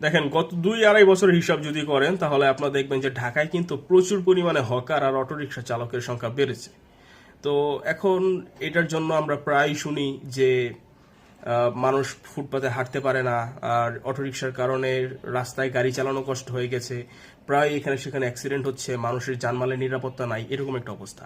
দেখেন গত 2-2.5 বছরের হিসাব যদি করেন তাহলে আপনারা দেখবেন যে ঢাকায় কিন্তু প্রচুর পরিমাণে হকার আর অটোরিকশা চালকের সংখ্যা বেড়েছে। তো এখন এটার জন্য আমরা প্রায় শুনি যে মানুষ ফুটপাতে হাঁটতে পারে না, আর অটোরিকশার কারণে রাস্তায় গাড়ি চালানো কষ্ট হয়ে গেছে, প্রায় এখানে সেখানে অ্যাক্সিডেন্ট হচ্ছে, মানুষের জানমালের নিরাপত্তা নাই, এরকম একটা অবস্থা।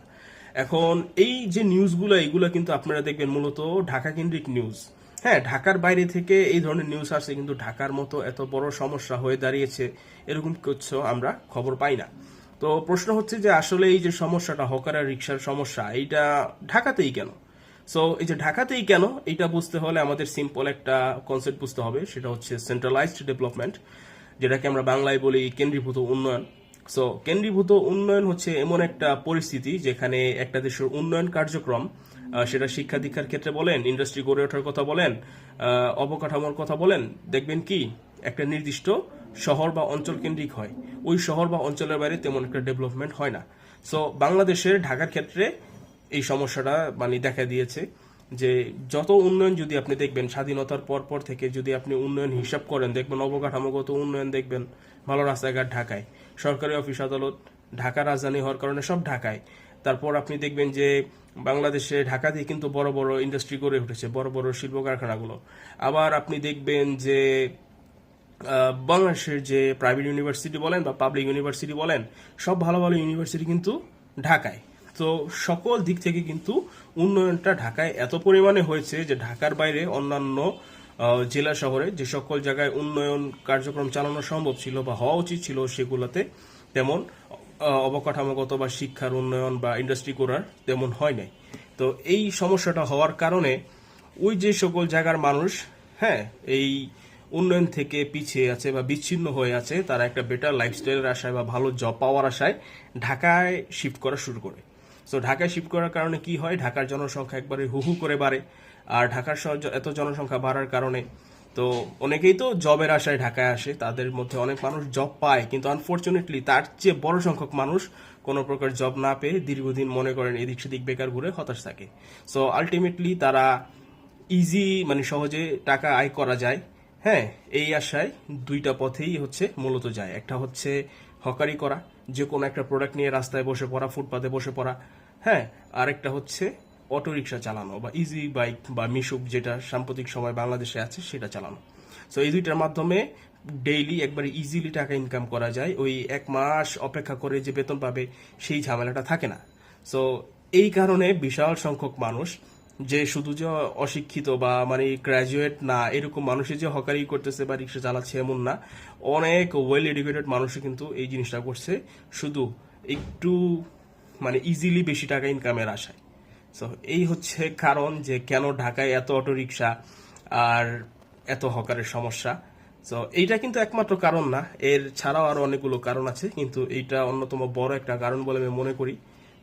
এখন এই যে নিউজগুলো এগুলো কিন্তু আপনারা দেখবেন মূলত ঢাকা কেন্দ্রিক নিউজ। হ্যাঁ, ঢাকার বাইরে থেকে এই ধরনের নিউজ আসছে, কিন্তু ঢাকার মতো এত বড় সমস্যা হয়ে দাঁড়িয়েছে এরকম কিছু আমরা খবর পাই না। তো প্রশ্ন হচ্ছে যে আসলে এই যে সমস্যাটা হকার আর রিক্সার সমস্যা, এইটা ঢাকাতেই কেন? সো এই যে ঢাকাতেই কেন, এটা বুঝতে হলে আমাদের সিম্পল একটা কনসেপ্ট বুঝতে হবে, সেটা হচ্ছে সেন্ট্রালাইজড ডেভেলপমেন্ট, যেটাকে আমরা বাংলায় বলি কেন্দ্রীভূত উন্নয়ন। সো কেন্দ্রীভূত উন্নয়ন হচ্ছে এমন একটা পরিস্থিতি যেখানে একটা দেশের উন্নয়ন কার্যক্রম, সেটা শিক্ষা দীক্ষার ক্ষেত্রে বলেন, ইন্ডাস্ট্রি গড়ে ওঠার কথা বলেন, অবকাঠামোর কথা বলেন, দেখবেন কি একটা নির্দিষ্ট শহর বা অঞ্চল কেন্দ্রিক হয়। ওই শহর বা অঞ্চলের বাইরে তেমন একটা ডেভেলপমেন্ট হয় না। সো বাংলাদেশের ঢাকার ক্ষেত্রে এই সমস্যাটা মানে দেখা দিয়েছে যে যত উন্নয়ন যদি আপনি দেখবেন স্বাধীনতার পর পর থেকে, যদি আপনি উন্নয়ন হিসাব করেন, দেখবেন অবকাঠামোগত উন্নয়ন দেখবেন, ভালো রাস্তাঘাট ঢাকায়, সরকারি অফিস আদালত ঢাকা রাজধানী হওয়ার কারণে সব ঢাকায়। তারপর আপনি দেখবেন যে বাংলাদেশে ঢাকাতেই কিন্তু বড় বড় ইন্ডাস্ট্রি গড়ে উঠেছে, বড় বড় শিল্প কারখানাগুলো। আবার আপনি দেখবেন যে বাংলাদেশের যে প্রাইভেট ইউনিভার্সিটি বলেন বা পাবলিক ইউনিভার্সিটি বলেন, সব ভালো ভালো ইউনিভার্সিটি কিন্তু ঢাকায়। তো সকল দিক থেকে কিন্তু উন্নয়নটা ঢাকায় এত পরিমাণে হয়েছে যে ঢাকার বাইরে অন্যান্য জেলা শহরে যে সকল জায়গায় উন্নয়ন কার্যক্রম চালানো সম্ভব ছিল বা হওয়া উচিত ছিল, সেগুলোতে তেমন অবকাঠামোগত বা শিক্ষার উন্নয়ন বা ইন্ডাস্ট্রি করার তেমন হয় নাই। তো এই সমস্যাটা হওয়ার কারণে ওই যে সকল জায়গার মানুষ, হ্যাঁ, এই উন্নয়ন থেকে পিছিয়ে আছে বা বিচ্ছিন্ন হয়ে আছে, তারা একটা বেটার লাইফস্টাইলের আশায় বা ভালো জব পাওয়ার আশায় ঢাকায় শিফট করা শুরু করে। সো ঢাকায় শিফট করার কারণে কি হয়, ঢাকার জনসংখ্যা একবারে হু হু করে বাড়ে। আর ঢাকার এত জনসংখ্যা বাড়ার কারণে তো অনেকেই তো জবের আশায় ঢাকায় আসে, তাদের মধ্যে অনেক মানুষ জব পায়, কিন্তু আনফর্চুনেটলি তার চেয়ে বড় সংখ্যক মানুষ কোনো প্রকার জব না পেয়ে দীর্ঘদিন মনে করেন এদিক সেদিক বেকার ঘুরে হতাশ থাকে। সো আলটিমেটলি তারা ইজি মানে সহজে টাকা আয় করা যায়, হ্যাঁ, এই আশায় দুইটা পথেই হচ্ছে মূলত যায়। একটা হচ্ছে হকারি করা, যে কোনো একটা প্রোডাক্ট নিয়ে রাস্তায় বসে পড়া, ফুটপাতে বসে পড়া, হ্যাঁ, আরেকটা হচ্ছে অটোরিকশা চালানো বা ইজি বাইক বা মিশুক, যেটা সাম্প্রতিক সময় বাংলাদেশে আছে, সেটা চালানো। সো এই দুইটার মাধ্যমে ডেইলি একবারে ইজিলি টাকা ইনকাম করা যায়, ওই 1 মাস অপেক্ষা করে যে বেতন পাবে সেই ঝামেলাটা থাকে না। সো এই কারণে বিশাল সংখ্যক মানুষ, যে শুধু যে অশিক্ষিত বা মানে গ্রাজুয়েট না এরকম মানুষই যে হকারি করতেছে বা রিক্সা চালাচ্ছে এমন না, অনেক ওয়েল এডুকেটেড মানুষই কিন্তু এই জিনিসটা করছে শুধু একটু মানে ইজিলি বেশি টাকা ইনকামের আশায়। সো এই হচ্ছে কারণ যে কেন ঢাকায় এত অটো রিক্সা আর এত হকারের সমস্যা। সো এইটা কিন্তু একমাত্র কারণ না, এর ছাড়াও আরো অনেকগুলো কারণ আছে, কিন্তু এইটা অন্যতম বড় একটা কারণ বলে আমি মনে করি,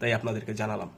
তাই আপনাদেরকে জানালাম।